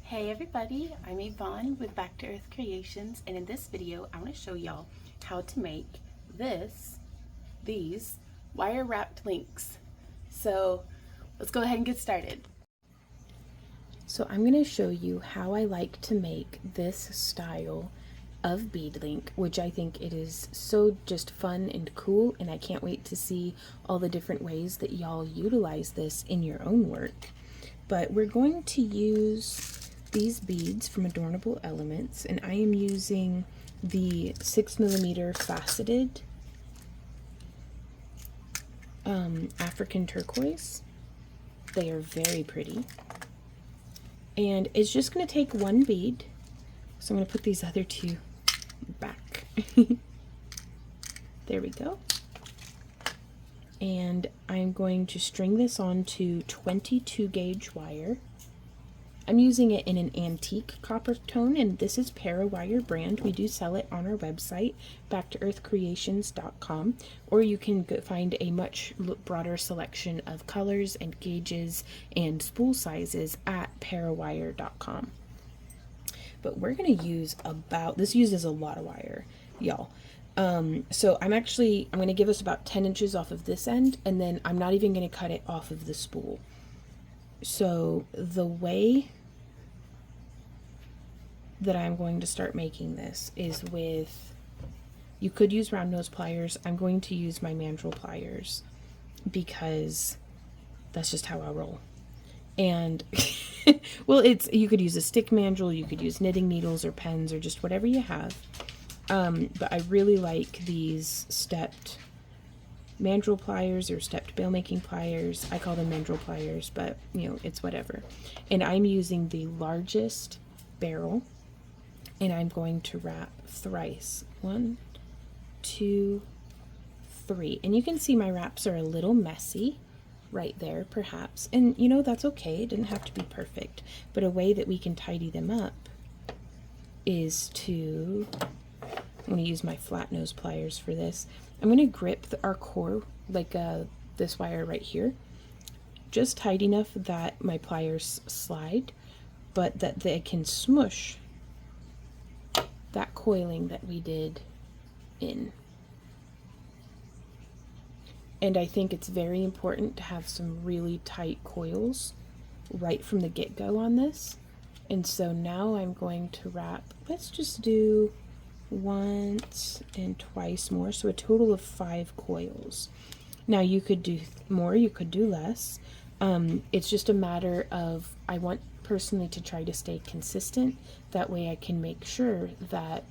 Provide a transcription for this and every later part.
Hey everybody, I'm Yvonne with Back to Earth Creations, and in this video I want to show y'all how to make these wire wrapped links. So let's go ahead and get started. So I'm going to show you how I like to make this style of bead link, which I think it is so just fun and cool, and I can't wait to see all the different ways that y'all utilize this in your own work. But we're going to use these beads from Adornable Elements, and I am using the 6mm faceted African turquoise. They are very pretty, and it's just going to take one bead, so I'm going to put these other two back. There we go. And I'm going to string this onto 22 gauge wire. I'm using it in an antique copper tone, and this is Parawire brand. We do sell it on our website, backtoearthcreations.com, or you can find a much broader selection of colors and gauges and spool sizes at parawire.com. But we're going to use this uses a lot of wire, y'all. So I'm going to give us about 10 inches off of this end, and then I'm not even going to cut it off of the spool. So the way that I'm going to start making this is with, you could use round nose pliers. I'm going to use my mandrel pliers because that's just how I roll. And well, you could use a stick mandrel, you could use knitting needles or pens or just whatever you have. But I really like these stepped mandrel pliers or stepped bail making pliers. I call them mandrel pliers, but you know, it's whatever. And I'm using the largest barrel, and I'm going to wrap thrice. 1, 2, 3. And you can see my wraps are a little messy right there, perhaps. And you know, that's okay. It didn't have to be perfect. But a way that we can tidy them up is to, I'm going to use my flat nose pliers for this. I'm going to grip our core like this wire right here, just tight enough that my pliers slide, but that they can smush that coiling that we did in. And I think it's very important to have some really tight coils right from the get-go on this. And so now I'm going to wrap, let's just do once and twice more, so a total of 5 coils. Now you could do more, you could do less. It's just a matter of, I want personally to try to stay consistent. That way I can make sure that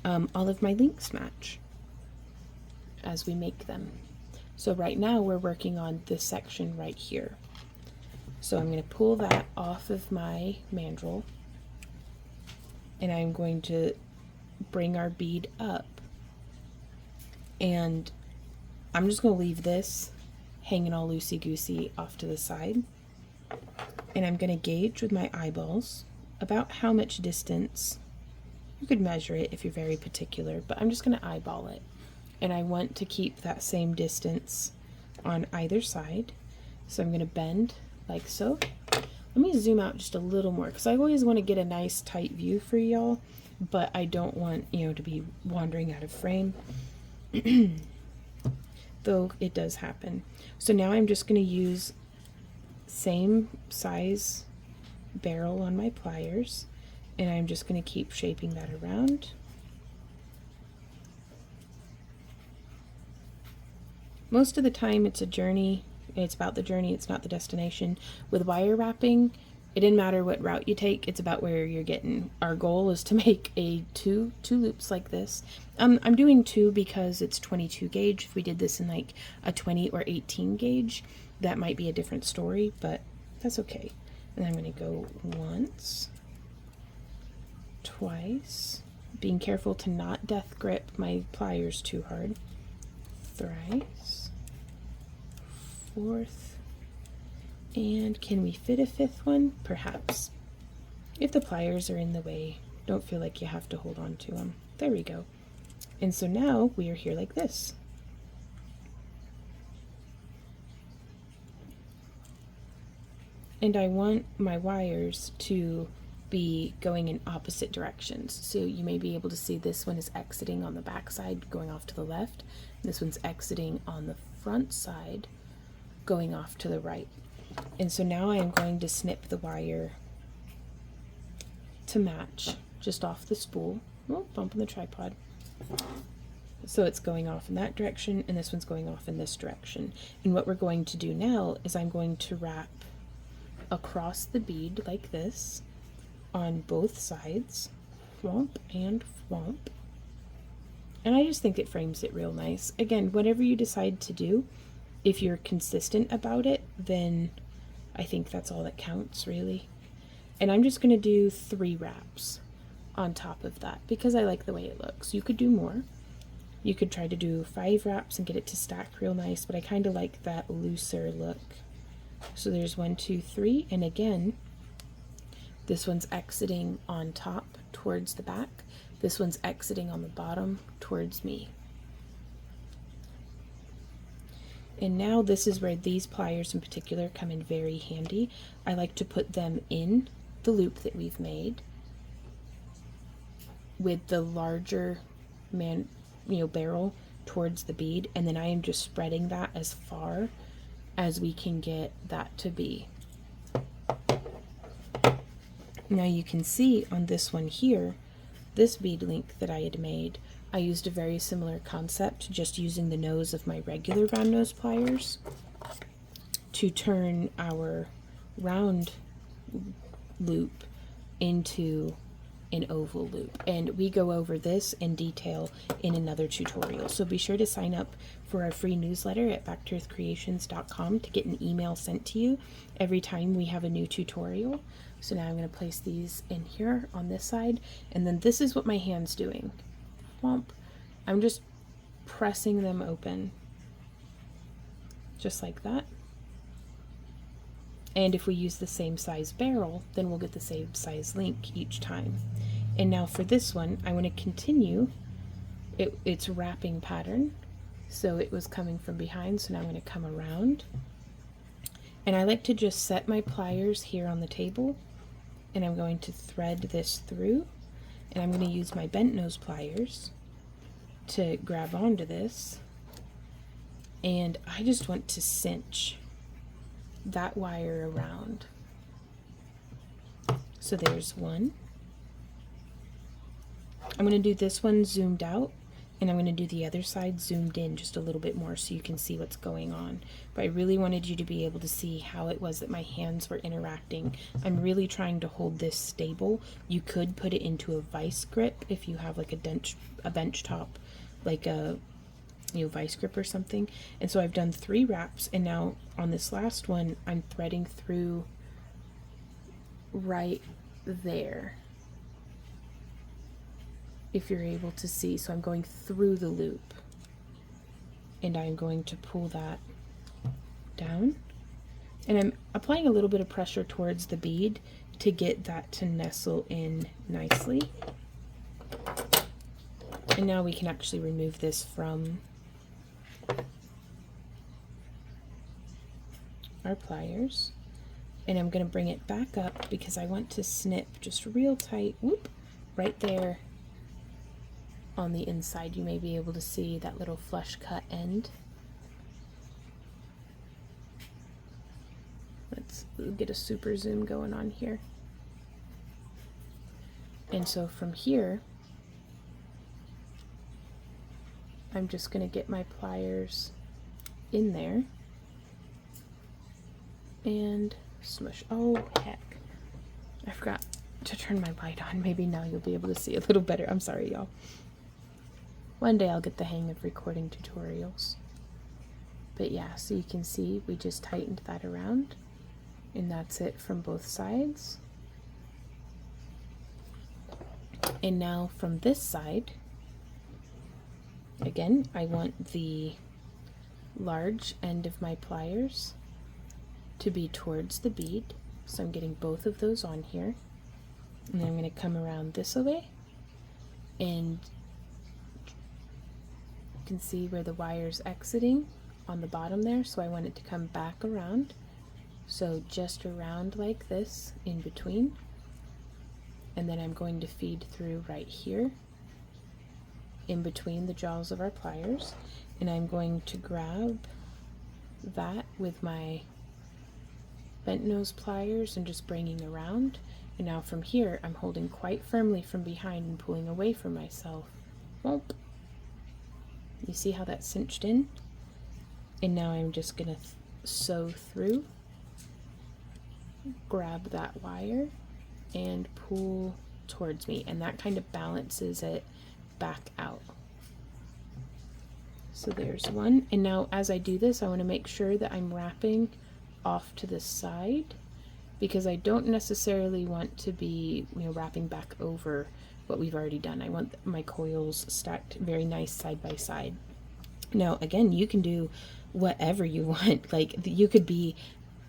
all of my links match as we make them. So right now we're working on this section right here. So I'm going to pull that off of my mandrel, and I'm going to bring our bead up, and I'm just going to leave this hanging all loosey-goosey off to the side, and I'm going to gauge with my eyeballs about how much distance. You could measure it if you're very particular, but I'm just going to eyeball it, and I want to keep that same distance on either side. So I'm going to bend like so. Let me zoom out just a little more, because I always want to get a nice tight view for y'all, but I don't want, you know, to be wandering out of frame. Though it does happen. So now I'm just going to use same size barrel on my pliers, and I'm just going to keep shaping that around. Most of the time it's a journey. It's about the journey, it's not the destination. With wire wrapping, it didn't matter what route you take, it's about where you're getting. Our goal is to make two loops like this. I'm doing 2 because it's 22 gauge. If we did this in like a 20 or 18 gauge, that might be a different story, but that's okay. And I'm going to go once, twice, being careful to not death grip my pliers too hard, thrice, 4th, and can we fit a 5th one? Perhaps. If the pliers are in the way, don't feel like you have to hold on to them. There we go. And so now we are here like this. And I want my wires to be going in opposite directions. So you may be able to see this one is exiting on the back side, going off to the left. This one's exiting on the front side, going off to the right. And so now I am going to snip the wire to match just off the spool. Oh, bumping the tripod. So it's going off in that direction, and this one's going off in this direction. And what we're going to do now is I'm going to wrap across the bead like this on both sides, thwomp and thwomp. And I just think it frames it real nice. Again, whatever you decide to do, if you're consistent about it, then I think that's all that counts, really. And I'm just going to do 3 wraps on top of that because I like the way it looks. You could do more. You could try to do 5 wraps and get it to stack real nice, but I kind of like that looser look. So there's 1, 2, 3, and again, this one's exiting on top towards the back. This one's exiting on the bottom towards me. And now this is where these pliers in particular come in very handy. I like to put them in the loop that we've made with the larger barrel towards the bead, and then I am just spreading that as far as we can get that to be. Now you can see on this one here, this bead link that I had made, I used a very similar concept, just using the nose of my regular round nose pliers to turn our round loop into an oval loop. And we go over this in detail in another tutorial. So be sure to sign up for our free newsletter at backtoearthcreations.com to get an email sent to you every time we have a new tutorial. So now I'm going to place these in here on this side, and then this is what my hand's doing. Whomp. I'm just pressing them open, just like that. And if we use the same size barrel, then we'll get the same size link each time. And now for this one, I want to continue its wrapping pattern. So it was coming from behind, so now I'm going to come around. And I like to just set my pliers here on the table, and I'm going to thread this through, and I'm going to use my bent nose pliers to grab onto this, and I just want to cinch that wire around. So there's one. I'm going to do this one zoomed out, and I'm going to do the other side zoomed in just a little bit more so you can see what's going on. But I really wanted you to be able to see how it was that my hands were interacting. I'm really trying to hold this stable. You could put it into a vice grip if you have like a bench top, like a vice grip or something. And so I've done 3 wraps, and now on this last one I'm threading through right there, if you're able to see. So I'm going through the loop, and I'm going to pull that down, and I'm applying a little bit of pressure towards the bead to get that to nestle in nicely. And now we can actually remove this from our pliers, and I'm going to bring it back up because I want to snip just real tight, whoop, right there on the inside. You may be able to see that little flush cut end. Let's get a super zoom going on here. And so from here, I'm just going to get my pliers in there and smush. Oh heck, I forgot to turn my light on. Maybe now you'll be able to see a little better. I'm sorry, y'all. One day I'll get the hang of recording tutorials. But yeah, so you can see we just tightened that around, and that's it from both sides. And now from this side, again, I want the large end of my pliers to be towards the bead, so I'm getting both of those on here, and then I'm going to come around this way, and you can see where the wire's exiting on the bottom there, so I want it to come back around. So just around like this in between, and then I'm going to feed through right here in between the jaws of our pliers, and I'm going to grab that with my bent nose pliers and just bringing around. And now from here I'm holding quite firmly from behind and pulling away from myself. Whoop. You see how that's cinched in? And now I'm just gonna sew through, grab that wire and pull towards me, and that kind of balances it back out. So there's one, and now as I do this I want to make sure that I'm wrapping off to the side, because I don't necessarily want to be, you know, wrapping back over what we've already done. I want my coils stacked very nice side by side. Now again, you can do whatever you want. Like, you could be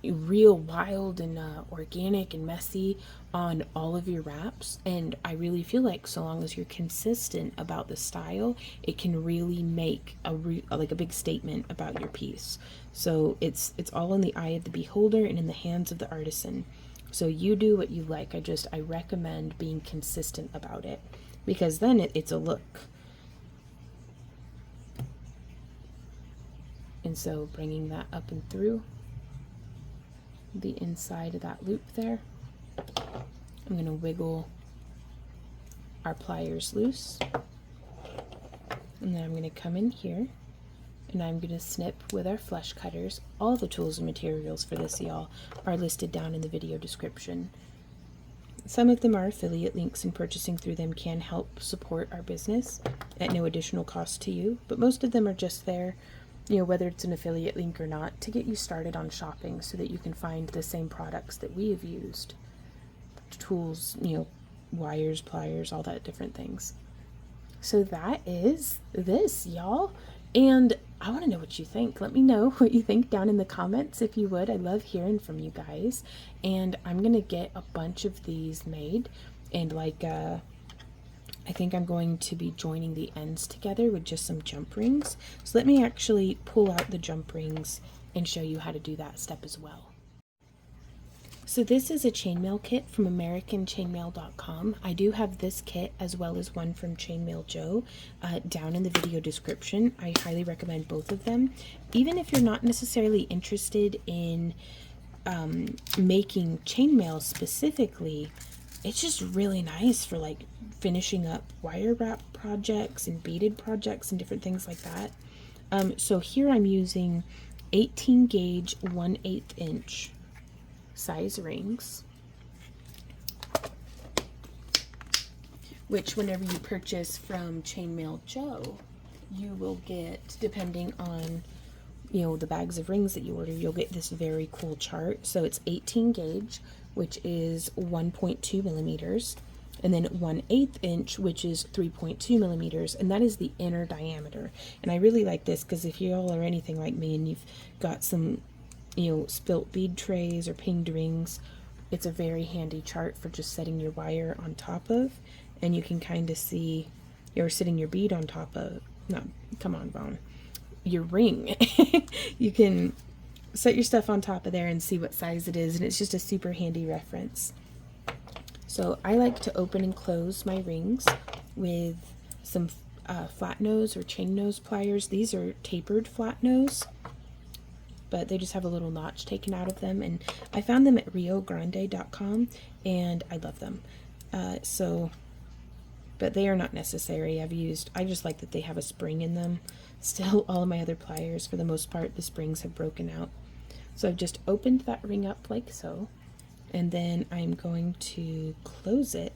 real wild and organic and messy on all of your wraps, and I really feel like so long as you're consistent about the style, it can really make like a big statement about your piece. So it's all in the eye of the beholder and in the hands of the artisan. So you do what you like. I recommend being consistent about it, because then it's a look. And so bringing that up and through the inside of that loop there, I'm going to wiggle our pliers loose, and then I'm going to come in here and I'm going to snip with our flush cutters. All the tools and materials for this, y'all, are listed down in the video description. Some of them are affiliate links, and purchasing through them can help support our business at no additional cost to you, but most of them are just there, you know, whether it's an affiliate link or not, to get you started on shopping so that you can find the same products that we have used. Tools, you know, wires, pliers, all that different things. So that is this, y'all. And I want to know what you think. Let me know what you think down in the comments if you would. I love hearing from you guys. And I'm going to get a bunch of these made, and like I think I'm going to be joining the ends together with just some jump rings. So let me actually pull out the jump rings and show you how to do that step as well. So this is a chainmail kit from AmericanChainmail.com. I do have this kit as well as one from Chainmail Joe down in the video description. I highly recommend both of them. Even if you're not necessarily interested in making chainmail specifically, it's just really nice for like finishing up wire wrap projects and beaded projects and different things like that. So here I'm using 18 gauge 1/8 inch size rings, which whenever you purchase from Chainmail Joe, you will get, depending on, you know, the bags of rings that you order, you'll get this very cool chart. So it's 18 gauge, which is 1.2 millimeters, and then 1/8 inch, which is 3.2 millimeters, and that is the inner diameter. And I really like this because if you all are anything like me and you've got some, you know, spilt bead trays or pinged rings, it's a very handy chart for just setting your wire on top of, and you can kind of see you're sitting your bead on top of, no, come on, Vaughn, your ring. You can set your stuff on top of there and see what size it is, and it's just a super handy reference. So I like to open and close my rings with some flat nose or chain nose pliers. These are tapered flat nose, but they just have a little notch taken out of them, and I found them at riogrande.com and I love them. But they are not necessary. I just like that they have a spring in them. Still, all of my other pliers, for the most part, the springs have broken out. So I've just opened that ring up like so, and then I'm going to close it,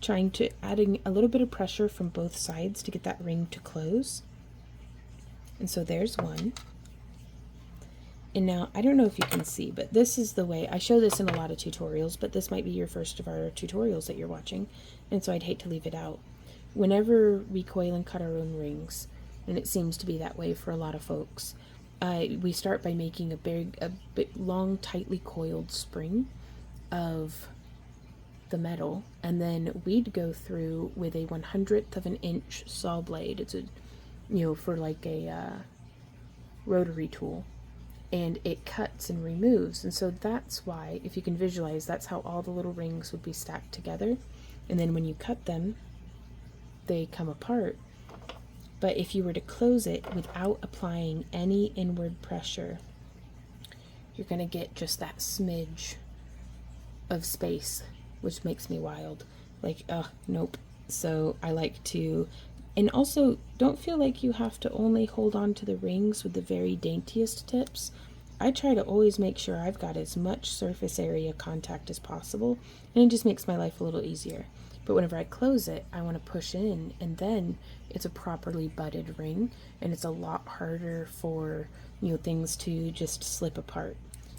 adding a little bit of pressure from both sides to get that ring to close. And so there's one. And now, I don't know if you can see, but this is the way, I show this in a lot of tutorials, but this might be your first of our tutorials that you're watching, and so I'd hate to leave it out. Whenever we coil and cut our own rings, and it seems to be that way for a lot of folks, we start by making a big, long, tightly coiled spring of the metal, and then we'd go through with a 1/100th of an inch saw blade. It's a, you know, for like a rotary tool. and it cuts and removes. And so that's why, if you can visualize, that's how all the little rings would be stacked together. And then when you cut them, they come apart. But if you were to close it without applying any inward pressure, you're going to get just that smidge of space, which makes me wild. Like, nope. So I like to, and also don't feel like you have to only hold on to the rings with the very daintiest tips. I try to always make sure I've got as much surface area contact as possible, and it just makes my life a little easier. But whenever I close it, I want to push in, and then it's a properly butted ring, and it's a lot harder for, things to just slip apart.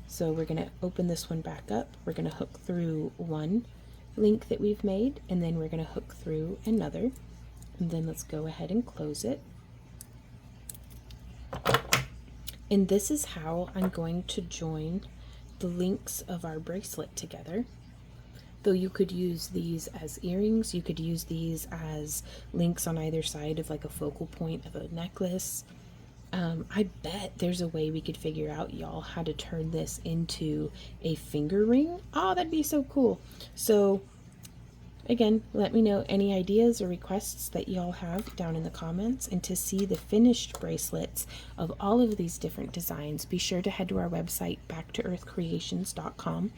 So we're going to open this one back up. We're going to hook through one link that we've made, and then we're going to hook through another. And then let's go ahead and close it. And this is how I'm going to join the links of our bracelet together. Though you could use these as earrings, you could use these as links on either side of like a focal point of a necklace. I bet there's a way we could figure out, y'all, how to turn this into a finger ring. Oh, that'd be so cool. So again, let me know any ideas or requests that y'all have down in the comments. And to see the finished bracelets of all of these different designs, be sure to head to our website, backtoearthcreations.com.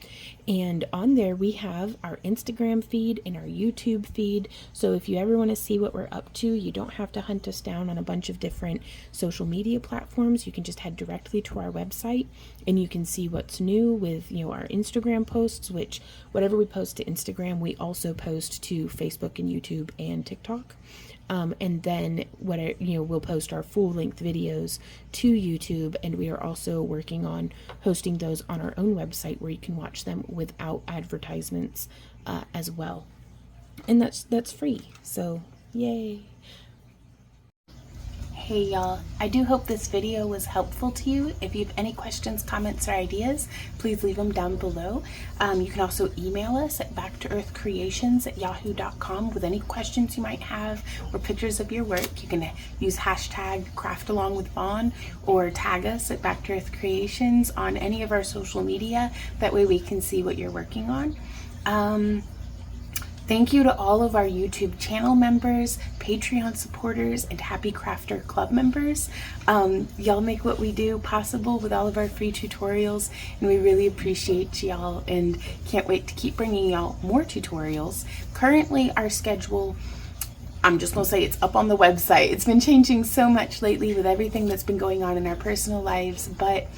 And on there we have our Instagram feed and our YouTube feed. So if you ever want to see what we're up to, you don't have to hunt us down on a bunch of different social media platforms. You can just head directly to our website and you can see what's new with, our Instagram posts, which whatever we post to Instagram, we also post to Facebook and YouTube and TikTok. And then we'll post our full length videos to YouTube, and we are also working on hosting those on our own website where you can watch them without advertisements as well. And that's free. So yay. Hey y'all, I do hope this video was helpful to you. If you have any questions, comments, or ideas, please leave them down below. You can also email us at backtoearthcreations@yahoo.com with any questions you might have or pictures of your work. You can use hashtag craftalongwithvaughn or tag us at backtoearthcreations on any of our social media. That way we can see what you're working on. Thank you to all of our YouTube channel members, Patreon supporters, and Happy Crafter Club members. Y'all make what we do possible with all of our free tutorials, and we really appreciate y'all and can't wait to keep bringing y'all more tutorials. Currently, our schedule, I'm just gonna say it's up on the website. It's been changing so much lately with everything that's been going on in our personal lives, but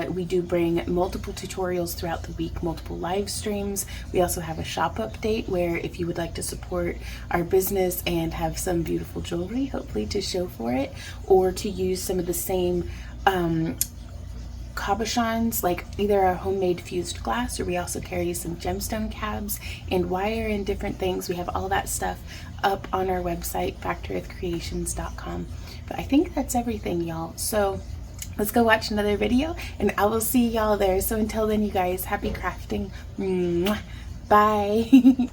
we do bring multiple tutorials throughout the week, multiple live streams. We also have a shop update where if you would like to support our business and have some beautiful jewelry, hopefully to show for it, or to use some of the same cabochons, like either our homemade fused glass, or we also carry some gemstone cabs and wire and different things. We have all that stuff up on our website, backtoearthcreations.com. But I think that's everything, y'all. So let's go watch another video, and I will see y'all there. So until then, you guys, happy crafting. Bye.